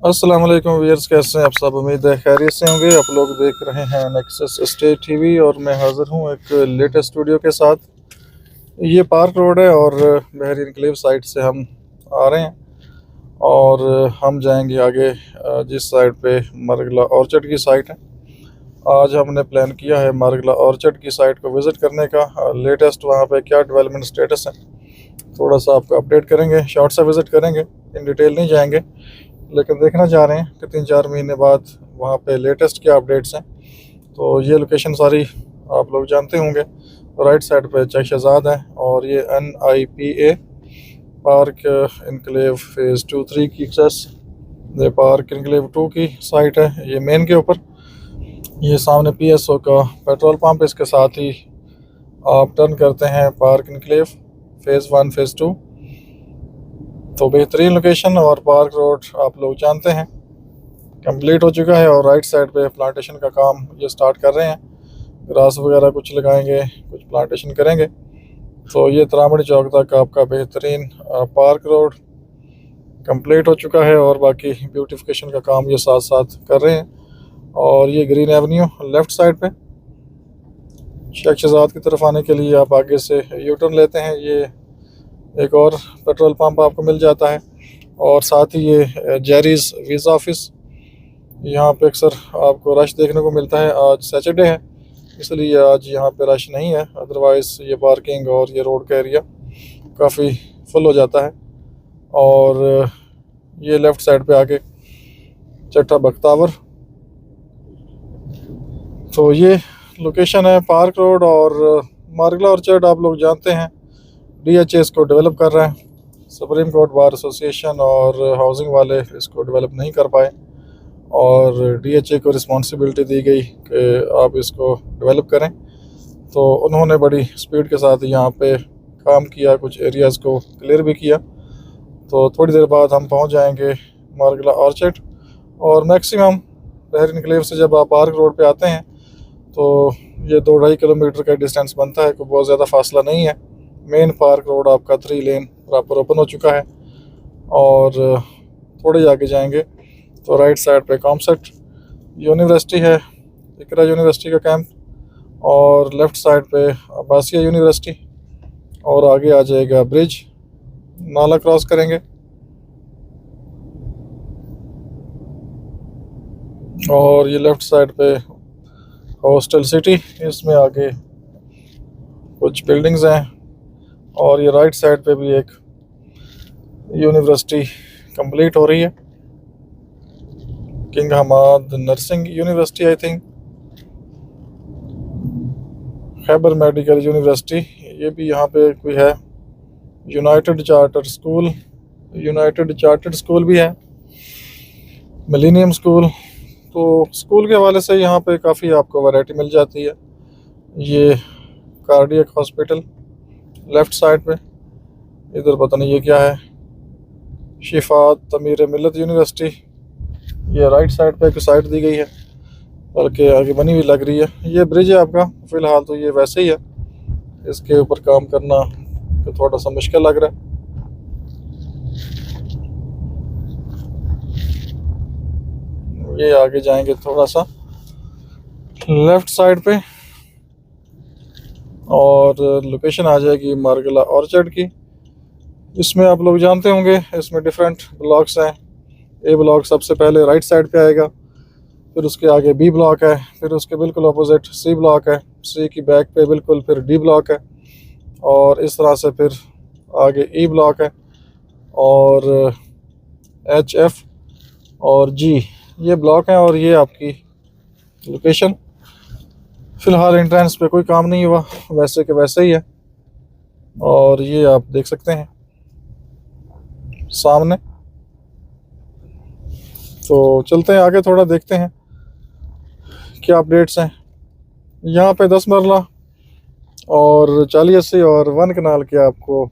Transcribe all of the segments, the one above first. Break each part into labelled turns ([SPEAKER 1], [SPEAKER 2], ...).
[SPEAKER 1] अस्सलाम वालेकुम व्यूअर्स, कैसे हैं आप सब। उम्मीद है खैरियत से होंगे। आप लोग देख रहे हैं नेक्सस स्टेट टीवी और मैं हाज़िर हूं एक लेटेस्ट वीडियो के साथ। ये पार्क रोड है और बहरी इनक्लेव साइड से हम आ रहे हैं और हम जाएंगे आगे जिस साइड पे मारगला ऑर्चर्ड की साइट है। आज हमने प्लान किया है मारगला ऑर्चर्ड की साइट को विज़िट करने का। लेटेस्ट वहाँ पे क्या डेवलपमेंट स्टेटस है थोड़ा सा आपको अपडेट करेंगे, शॉर्ट सा विज़िट करेंगे, इन डिटेल नहीं जाएंगे, लेकिन देखना चाह रहे हैं कि 3-4 महीने बाद वहाँ पे लेटेस्ट क्या अपडेट्स हैं। तो ये लोकेशन सारी आप लोग जानते होंगे। राइट साइड पे चक शहजाद है और ये NIPA पार्क इनक्लेव फेज़ 2-3 की एक्सेस, ये पार्क इनक्लेव 2 की साइट है। ये मेन के ऊपर, ये सामने PSO का पेट्रोल पंप, इसके साथ ही आप टर्न करते हैं पार्क इनक्लेव फेज़ 1 फेज़ 2। तो बेहतरीन लोकेशन और पार्क रोड आप लोग जानते हैं कंप्लीट हो चुका है और राइट साइड पे प्लांटेशन का काम ये स्टार्ट कर रहे हैं। ग्रास वगैरह कुछ लगाएंगे, कुछ प्लांटेशन करेंगे। तो ये तरामड़ी चौक तक आपका बेहतरीन पार्क रोड कंप्लीट हो चुका है और बाकी ब्यूटिफिकेशन का काम ये साथ साथ कर रहे हैं। और ये ग्रीन एवेन्यू लेफ़्ट साइड पे शेख शहजाद की तरफ आने के लिए आप आगे से यू टर्न लेते हैं, ये एक और पेट्रोल पंप आपको मिल जाता है। और साथ ही ये जेरीज वीज़ा ऑफिस, यहाँ पे अक्सर आपको रश देखने को मिलता है। आज सैटरडे है इसलिए आज यहाँ पे रश नहीं है, अदरवाइज़ ये पार्किंग और ये रोड का एरिया काफ़ी फुल हो जाता है। और ये लेफ़्ट साइड पे आके चट्टा बख्तावर। तो ये लोकेशन है पार्क रोड और मारगला ऑर्चर्ड आप लोग जानते हैं DHA इसको डेवलप कर रहा है। सुप्रीम कोर्ट बार एसोसिएशन और हाउसिंग वाले इसको डेवलप नहीं कर पाए और DHA को रिस्पॉन्सिबिलिटी दी गई कि आप इसको डेवलप करें। तो उन्होंने बड़ी स्पीड के साथ यहाँ पे काम किया, कुछ एरियाज़ को क्लियर भी किया। तो थोड़ी देर बाद हम पहुँच जाएंगे मारगला ऑर्चर्ड। और मैक्सिमम बहर इनक्लेव से जब आप पार्क रोड पे आते हैं तो ये 2-2.5 किलोमीटर का डिस्टेंस बनता है, कोई बहुत ज़्यादा फासला नहीं है। मेन पार्क रोड आपका 3 लेन प्रॉपर ओपन हो चुका है और थोड़े आगे जाएंगे तो राइट साइड पे कॉमसेट यूनिवर्सिटी है, इकरा यूनिवर्सिटी का कैंप, और लेफ़्ट साइड पे अब्बासिया यूनिवर्सिटी। और आगे आ जाएगा ब्रिज, नाला क्रॉस करेंगे और ये लेफ़्ट साइड पे हॉस्टल सिटी, इसमें आगे कुछ बिल्डिंग्स हैं। और ये राइट साइड पे भी एक यूनिवर्सिटी कंप्लीट हो रही है, King Hamad nursing university I think, Khyber medical university, ये भी यहाँ पे कोई है। यूनाइटेड चार्टर्ड स्कूल भी है, मिलेनियम स्कूल। तो स्कूल के हवाले से यहाँ पे काफ़ी आपको वैरायटी मिल जाती है। ये कार्डियक हॉस्पिटल लेफ़्ट साइड पे, इधर पता नहीं ये क्या है, शिफात तमीर मिलत यूनिवर्सिटी, ये राइट साइड पे एक साइट दी गई है बल्कि आगे बनी हुई लग रही है। ये ब्रिज है आपका, फ़िलहाल तो ये वैसे ही है, इसके ऊपर काम करना तो थोड़ा सा मुश्किल लग रहा है। ये आगे जाएंगे थोड़ा सा लेफ़्ट साइड पे और लोकेशन आ जाएगी मारगला ऑर्चर्ड की। इसमें आप लोग जानते होंगे इसमें डिफरेंट ब्लॉक्स हैं। A ब्लॉक सबसे पहले राइट साइड पे आएगा, फिर उसके आगे B ब्लॉक है, फिर उसके बिल्कुल अपोजिट C ब्लॉक है, C की बैक पे बिल्कुल फिर D ब्लॉक है, और इस तरह से फिर आगे E ब्लॉक है और H, F और G ये ब्लॉक हैं। और ये आपकी लोकेशन, फ़िलहाल एंट्रेंस पे कोई काम नहीं हुआ, वैसे के वैसे ही है। और ये आप देख सकते हैं सामने। तो चलते हैं आगे, थोड़ा देखते हैं क्या अपडेट्स हैं। यहाँ पे 10 मरला और 40-80 और 1 कनाल के आपको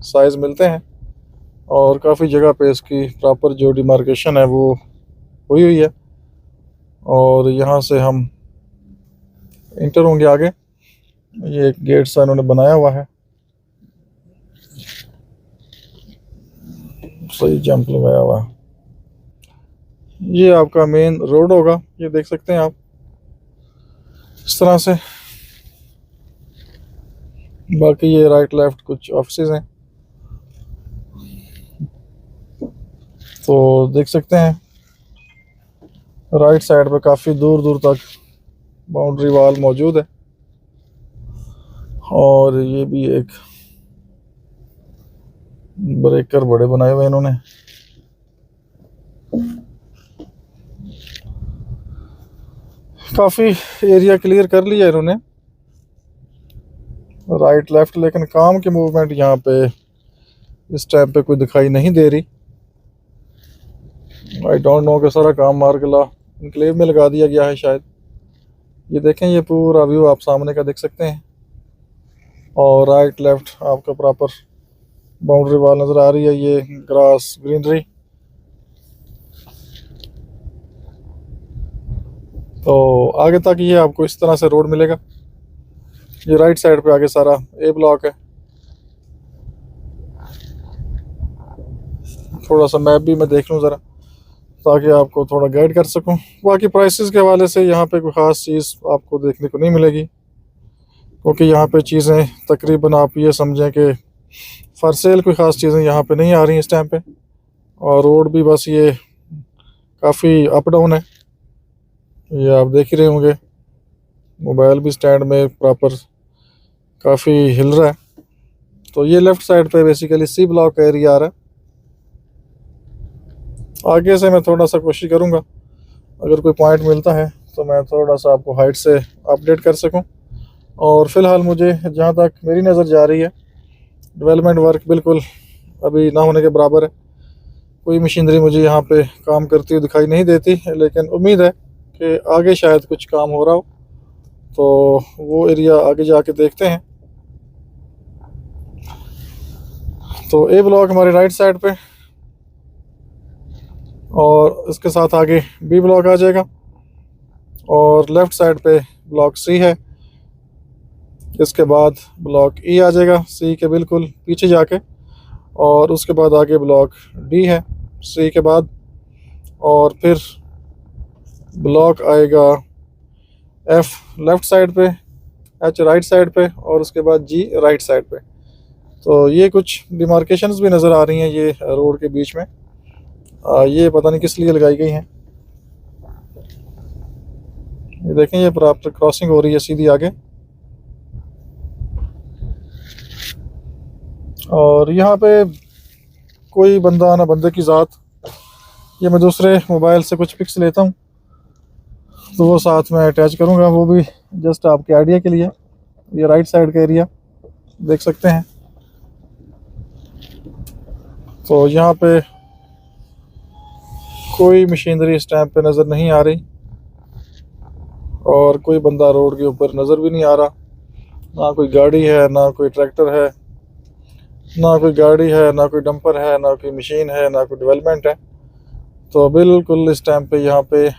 [SPEAKER 1] साइज़ मिलते हैं और काफ़ी जगह पे इसकी प्रॉपर जो डिमार्केशन है वो हुई हुई है। और यहाँ से हम इंटर होंगे आगे, ये एक गेट सा इन्होंने बनाया हुआ है, सही जंप लगाया हुआ है। ये आपका मेन रोड होगा, ये देख सकते हैं आप इस तरह से। बाकी ये राइट लेफ्ट कुछ ऑफिसेज हैं, तो देख सकते हैं राइट साइड पे काफ़ी दूर दूर तक बाउंड्री वॉल मौजूद है। और ये भी एक ब्रेकर बड़े बनाए हुए इन्होंने। काफ़ी एरिया क्लियर कर लिया इन्होंने राइट लेफ्ट, लेकिन काम की मूवमेंट यहाँ पे इस टाइम पे कोई दिखाई नहीं दे रही। आई डोंट नो कि सारा काम मार्गला इनक्लेव में लगा दिया गया है शायद। ये देखें, ये पूरा व्यू आप सामने का देख सकते हैं और राइट लेफ्ट आपका प्रॉपर बाउंड्री वॉल नज़र आ रही है। ये ग्रास ग्रीनरी, तो आगे तक ये आपको इस तरह से रोड मिलेगा। ये राइट साइड पे आगे सारा ए ब्लॉक है। थोड़ा सा मैप भी मैं देख लूँ ज़रा, ताकि आपको थोड़ा गाइड कर सकूं। बाकी प्राइसेस के हवाले से यहाँ पे कोई ख़ास चीज़ आपको देखने को नहीं मिलेगी, क्योंकि यहाँ पे चीज़ें तकरीबन आप ये समझें कि फॉर सेल कोई ख़ास चीज़ें यहाँ पे नहीं आ रही इस टाइम पे। और रोड भी बस ये काफ़ी अप डाउन है, ये आप देख ही रहे होंगे। मोबाइल भी स्टैंड में प्रॉपर काफ़ी हिल रहा है। तो ये लेफ़्ट साइड पे बेसिकली सी ब्लॉक का एरिया आ रहा है। आगे से मैं थोड़ा सा कोशिश करूँगा, अगर कोई पॉइंट मिलता है तो मैं थोड़ा सा आपको हाइट से अपडेट कर सकूँ। और फ़िलहाल मुझे जहाँ तक मेरी नज़र जा रही है, डेवलपमेंट वर्क बिल्कुल अभी ना होने के बराबर है। कोई मशीनरी मुझे यहाँ पे काम करती हुई दिखाई नहीं देती, लेकिन उम्मीद है कि आगे शायद कुछ काम हो रहा हो, तो वो एरिया आगे जाके देखते हैं। तो ए ब्लॉक हमारे राइट साइड पे, और इसके साथ आगे बी ब्लॉक आ जाएगा, और लेफ़्ट साइड पे ब्लॉक सी है। इसके बाद ब्लॉक ई आ जाएगा सी के बिल्कुल पीछे जाके, और उसके बाद आगे ब्लॉक डी है सी के बाद, और फिर ब्लॉक आएगा एफ लेफ़्ट साइड पे, एच राइट साइड पे, और उसके बाद जी राइट साइड पे। तो ये कुछ डिमार्केशंस भी नज़र आ रही हैं ये रोड के बीच में। ये पता नहीं किस लिए लगाई गई हैं। ये देखें, ये प्रॉपर क्रॉसिंग हो रही है सीधी आगे। और यहाँ पे कोई बंदा ना बंदे की ज़ात। ये मैं दूसरे मोबाइल से कुछ पिक्स लेता हूँ, तो वो साथ में अटैच करूँगा, वो भी जस्ट आपके आइडिया के लिए। ये राइट साइड का एरिया देख सकते हैं। तो यहाँ पे कोई मशीनरी इस टाइम पे नज़र नहीं आ रही, और कोई बंदा रोड के ऊपर नज़र भी नहीं आ रहा। ना कोई गाड़ी है, ना कोई ट्रैक्टर है, ना कोई गाड़ी है, ना कोई डंपर है, ना कोई मशीन है, ना कोई डेवलपमेंट है। तो बिल्कुल इस टाइम पे यहाँ पे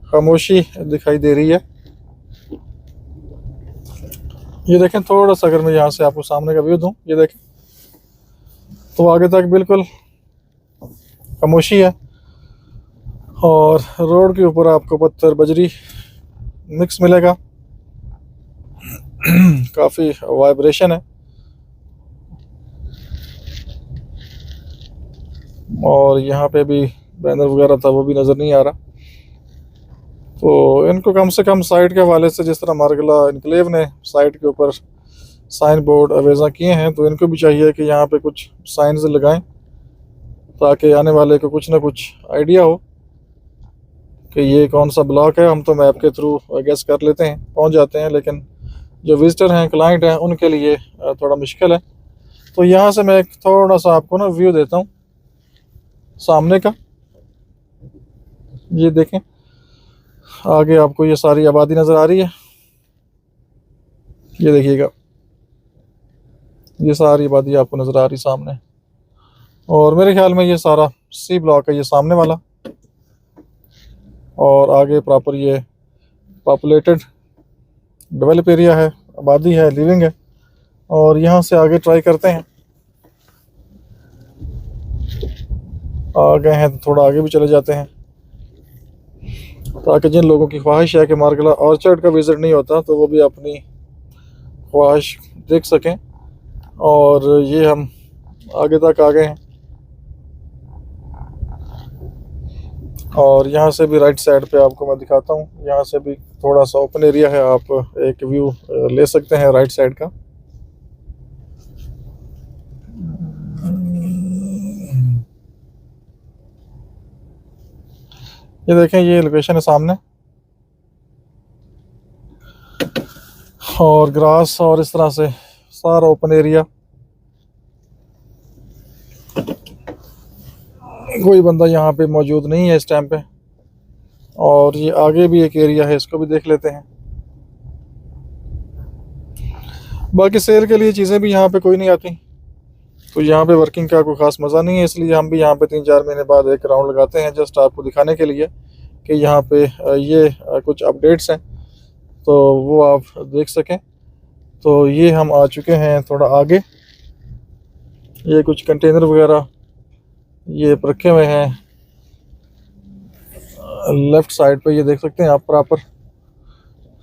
[SPEAKER 1] खामोशी दिखाई दे रही है। ये देखें, थोड़ा सा अगर मैं यहाँ से आपको सामने का व्यू दूँ, ये देखें, तो आगे तक बिल्कुल खामोशी है, और रोड के ऊपर आपको पत्थर बजरी मिक्स मिलेगा। काफ़ी वाइब्रेशन है, और यहाँ पे भी बैनर वगैरह था वो भी नज़र नहीं आ रहा। तो इनको कम से कम साइट के हवाले से, जिस तरह मार्गला इनक्लेव ने साइट के ऊपर साइन बोर्ड अवेजा किए हैं, तो इनको भी चाहिए कि यहाँ पे कुछ साइंस लगाएं, ताकि आने वाले को कुछ ना कुछ आइडिया हो कि ये कौन सा ब्लॉक है। हम तो मैप के थ्रू गेस कर लेते हैं, पहुँच जाते हैं, लेकिन जो विजिटर हैं, क्लाइंट हैं, उनके लिए थोड़ा मुश्किल है। तो यहाँ से मैं एक थोड़ा सा आपको ना व्यू देता हूँ सामने का। ये देखें, आगे आपको ये सारी आबादी नज़र आ रही है। ये देखिएगा, ये सारी आबादी आपको नज़र आ रही सामने, और मेरे ख्याल में ये सारा सी ब्लॉक है, ये सामने वाला। और आगे प्रॉपर ये पॉपुलेटेड डेवलप एरिया है, आबादी है, लिविंग है। और यहाँ से आगे ट्राई करते हैं, आ गए हैं तो थोड़ा आगे भी चले जाते हैं। ताकि जिन लोगों की ख्वाहिश है कि मार्गला ऑर्चर्ड का विज़िट नहीं होता तो वो भी अपनी ख्वाहिश देख सकें। और ये हम आगे तक आ गए हैं और यहाँ से भी राइट साइड पे आपको मैं दिखाता हूँ, यहाँ से भी थोड़ा सा ओपन एरिया है, आप एक व्यू ले सकते हैं राइट साइड का। ये देखें, ये लोकेशन है सामने और ग्रास और इस तरह से सारा ओपन एरिया, कोई बंदा यहाँ पे मौजूद नहीं है इस टाइम पे। और ये आगे भी एक एरिया है, इसको भी देख लेते हैं। बाकी सेल के लिए चीज़ें भी यहाँ पे कोई नहीं आती, तो यहाँ पे वर्किंग का कोई ख़ास मज़ा नहीं है, इसलिए हम भी यहाँ पे 3-4 महीने बाद एक राउंड लगाते हैं, जस्ट आपको दिखाने के लिए कि यहाँ पे ये कुछ अपडेट्स हैं तो वो आप देख सकें। तो ये हम आ चुके हैं थोड़ा आगे, ये कुछ कंटेनर वगैरह ये रखे हुए हैं लेफ़्ट साइड पे, ये देख सकते हैं आप, प्रॉपर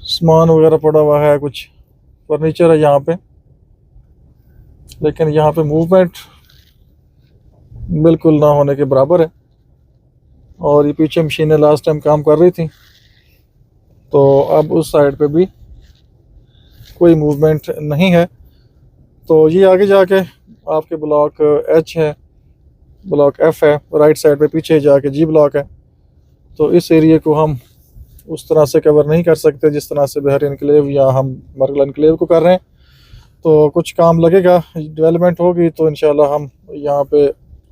[SPEAKER 1] सामान वगैरह पड़ा हुआ है, कुछ फर्नीचर है यहाँ पे, लेकिन यहाँ पे मूवमेंट बिल्कुल ना होने के बराबर है। और ये पीछे मशीनें लास्ट टाइम काम कर रही थी, तो अब उस साइड पे भी कोई मूवमेंट नहीं है। तो ये आगे जाके आपके ब्लॉक एच है, ब्लॉक एफ है, राइट साइड पे पीछे जाके जी ब्लॉक है। तो इस एरिया को हम उस तरह से कवर नहीं कर सकते जिस तरह से बहरी एनक्लेव या हम मरगल एनक्लेव को कर रहे हैं। तो कुछ काम लगेगा, डेवलपमेंट होगी तो इंशाल्लाह हम यहाँ पे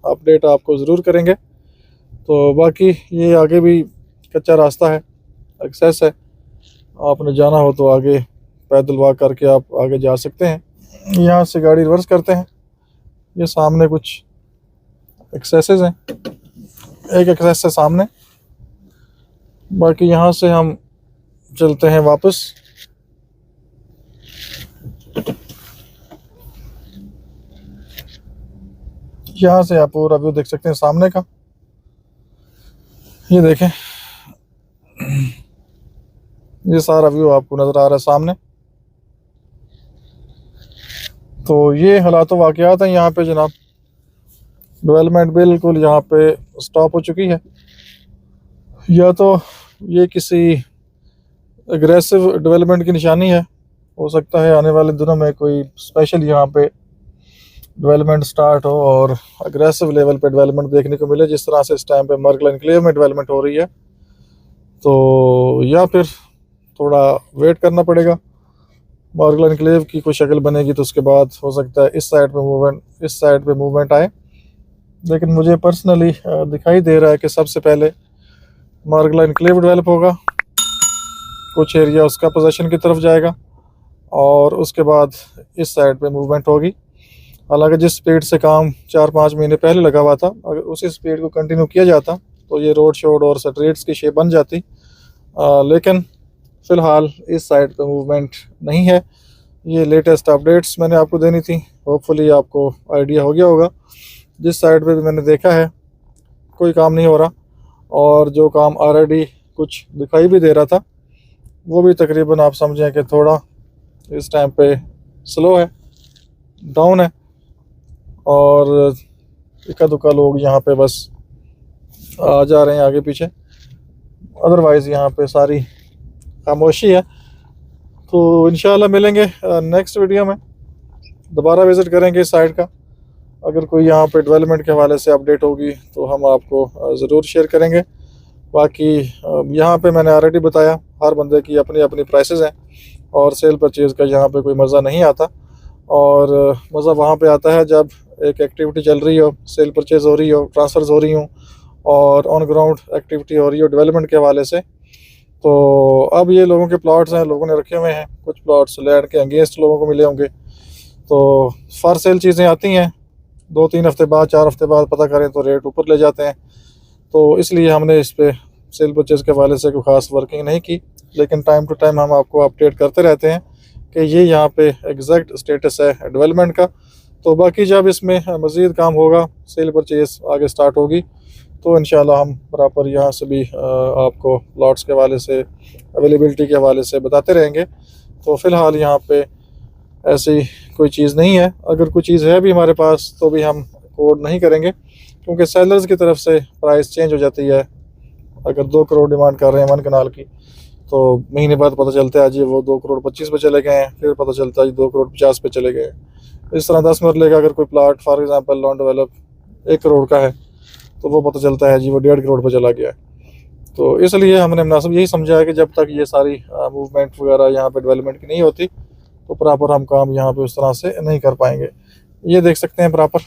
[SPEAKER 1] अपडेट आपको ज़रूर करेंगे। तो बाकी ये आगे भी कच्चा रास्ता है, एक्सेस है, आपने जाना हो तो आगे पैदल वॉक करके आप आगे जा सकते हैं। यहाँ से गाड़ी रिवर्स करते हैं, ये सामने कुछ एक्सेसेस हैं, एक एक्सेस है सामने, बाकी यहाँ से हम चलते हैं वापस। यहाँ से आप पूरा व्यू देख सकते हैं सामने का, ये देखें, ये सारा व्यू आपको नज़र आ रहा है सामने। तो ये हालात वाक़यात हैं यहाँ पे जनाब, डेवलपमेंट बिल्कुल यहाँ पे स्टॉप हो चुकी है। या तो ये किसी एग्रेसिव डेवलपमेंट की निशानी है, हो सकता है आने वाले दिनों में कोई स्पेशल यहाँ पे डेवलपमेंट स्टार्ट हो और एग्रेसिव लेवल पे डेवलपमेंट देखने को मिले, जिस तरह से इस टाइम पे मरगल एनक्लेव में डेवलपमेंट हो रही है। तो या फिर थोड़ा वेट करना पड़ेगा, मरगल एनक्लेव की कोई शक्ल बनेगी तो उसके बाद हो सकता है इस साइड पे मूवमेंट आए। लेकिन मुझे पर्सनली दिखाई दे रहा है कि सबसे पहले मरगल एनक्लेव डेवलप होगा, कुछ एरिया उसका पोजीशन की तरफ जाएगा और उसके बाद इस साइड पे मूवमेंट होगी। हालांकि जिस स्पीड से काम 4-5 महीने पहले लगा हुआ था, अगर उसी स्पीड को कंटिन्यू किया जाता तो ये रोड शोड और स्ट्रीट्स की शेप बन जाती। लेकिन फ़िलहाल इस साइड पे मूवमेंट नहीं है। ये लेटेस्ट अपडेट्स मैंने आपको देनी थी, होपफुली आपको आइडिया हो गया होगा। जिस साइड पे भी मैंने देखा है कोई काम नहीं हो रहा, और जो काम ऑलरेडी कुछ दिखाई भी दे रहा था वो भी तकरीबन आप समझें कि थोड़ा इस टाइम पे स्लो है, डाउन है, और इक्का दुक्का लोग यहाँ पे बस आ जा रहे हैं आगे पीछे, अदरवाइज़ यहाँ पे सारी खामोशी है। तो इंशाल्लाह मिलेंगे नेक्स्ट वीडियो में, दोबारा विज़िट करेंगे इस साइड का। अगर कोई यहाँ पे डेवलपमेंट के हवाले से अपडेट होगी तो हम आपको ज़रूर शेयर करेंगे। बाकी यहाँ पे मैंने ऑलरेडी बताया, हर बंदे की अपनी अपनी प्राइसेस हैं और सेल परचेज़ का यहाँ पे कोई मज़ा नहीं आता। और मज़ा वहाँ पे आता है जब एक एक्टिविटी चल रही हो, सेल परचेज़ हो रही हो, ट्रांसफ़र्स हो रही हों और ऑन ग्राउंड एक्टिविटी हो रही हो डेवलपमेंट के हवाले से। तो अब ये लोगों के प्लॉट्स हैं, लोगों ने रखे हुए हैं, कुछ प्लॉट्स लैंड के अगेंस्ट लोगों को मिले होंगे। तो फॉर सेल चीज़ें आती हैं, 2-3 हफ्ते बाद, 4 हफ्ते बाद पता करें तो रेट ऊपर ले जाते हैं। तो इसलिए हमने इस पे सेल परचेज़ के हवाले से कोई ख़ास वर्किंग नहीं की, लेकिन टाइम टू टाइम हम आपको अपडेट करते रहते हैं कि ये यहाँ पे एग्जैक्ट स्टेटस है डेवलपमेंट का। तो बाकी जब इसमें मज़ीद काम होगा, सेल परचेज़ आगे स्टार्ट होगी, तो इंशाल्लाह हम बराबर यहाँ से भी आपको प्लॉट्स के हवाले से, अवेलेबिलिटी के हवाले से बताते रहेंगे। तो फ़िलहाल यहाँ पे ऐसी कोई चीज़ नहीं है। अगर कोई चीज़ है भी हमारे पास तो भी हम कोड नहीं करेंगे, क्योंकि सेलर्स की तरफ से प्राइस चेंज हो जाती है। अगर 2 करोड़ डिमांड कर रहे हैं 1 कनाल की, तो महीने बाद पता चलता है जी वो 2 करोड़ 25 पे चले गए हैं, फिर पता चलता है जी 2 करोड़ 50 पे चले गए हैं। इस तरह 10 मरले का अगर कोई plot for example lawn develop 1 crore का है, तो वो पता चलता है जी वो 1.5 करोड़ पे चला गया है। तो इसलिए हमने मुनासिब यही समझा है कि जब तक ये सारी मूवमेंट वगैरह यहाँ पे डेवलपमेंट की नहीं होती, तो प्रॉपर हम काम यहाँ पे उस तरह से नहीं कर पाएंगे। ये देख सकते हैं प्रॉपर,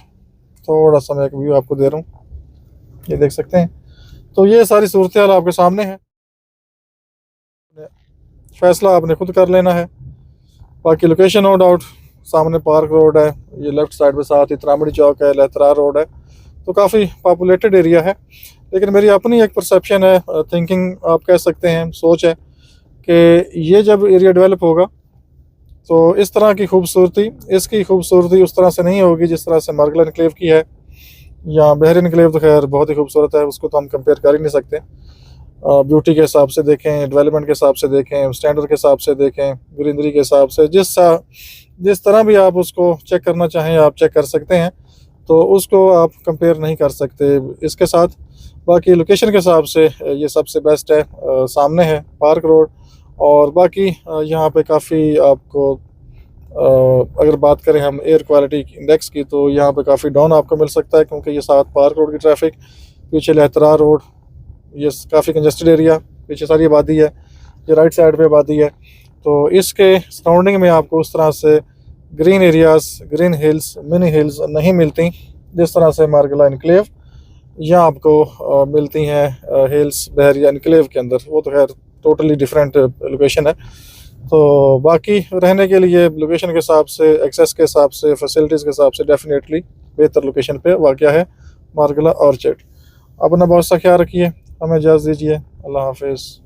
[SPEAKER 1] थोड़ा सा मैं एक व्यू आपको दे रहा हूँ, ये देख सकते हैं। तो ये सारी सूरत हाल आपके सामने है, फैसला आपने खुद कर लेना है। बाकी लोकेशन नो डाउट सामने पार्क रोड है, ये लेफ़्ट साइड पे साथ ही त्रामड़ी चौक है, लहतरा रोड है, तो काफ़ी पॉपुलेटेड एरिया है। लेकिन मेरी अपनी एक परसेप्शन है, थिंकिंग आप कह सकते हैं, सोच है कि ये जब एरिया डेवलप होगा तो इस तरह की खूबसूरती, इसकी खूबसूरती उस तरह से नहीं होगी जिस तरह से मार्गला एनक्लेव की है, या बहर एनक्लेव तो खैर बहुत ही खूबसूरत है, उसको तो हम कंपेयर कर ही नहीं सकते। ब्यूटी के हिसाब से देखें, डेवलपमेंट के हिसाब से देखें, स्टैंडर्ड के हिसाब से देखें, ग्रीनरी के हिसाब से, जिस तरह भी आप उसको चेक करना चाहें आप चेक कर सकते हैं। तो उसको आप कंपेयर नहीं कर सकते इसके साथ। बाकी लोकेशन के हिसाब से ये सबसे बेस्ट है, सामने है पार्क रोड। और बाकी यहाँ पे काफ़ी आपको अगर बात करें हम एयर क्वालिटी इंडेक्स की, तो यहाँ पे काफ़ी डाउन आपको मिल सकता है, क्योंकि ये साथ पार्क रोड की ट्रैफिक, पीछे लहतरा रोड, ये काफ़ी कंजस्टेड एरिया, पीछे सारी आबादी है, ये राइट साइड पे आबादी है। तो इसके सराउंडिंग में आपको उस तरह से green areas, green hills, mini hills नहीं मिलती जिस तरह से मार्गला एनक्लेव यहाँ आपको मिलती हैं हिल्स बहरिया एनक्लेव के अंदर। वो तो खैर टोटली डिफरेंट लोकेशन है। तो बाकी रहने के लिए लोकेशन के हिसाब से, एक्सेस के हिसाब से, फैसिलिटीज़ के हिसाब से डेफिनेटली बेहतर लोकेशन पे वाक़या है मार्गला ऑर्चर्ड। अपना बहुत सा ख्याल रखिए, हमें इजाज़त दीजिए, अल्लाह हाफिज़।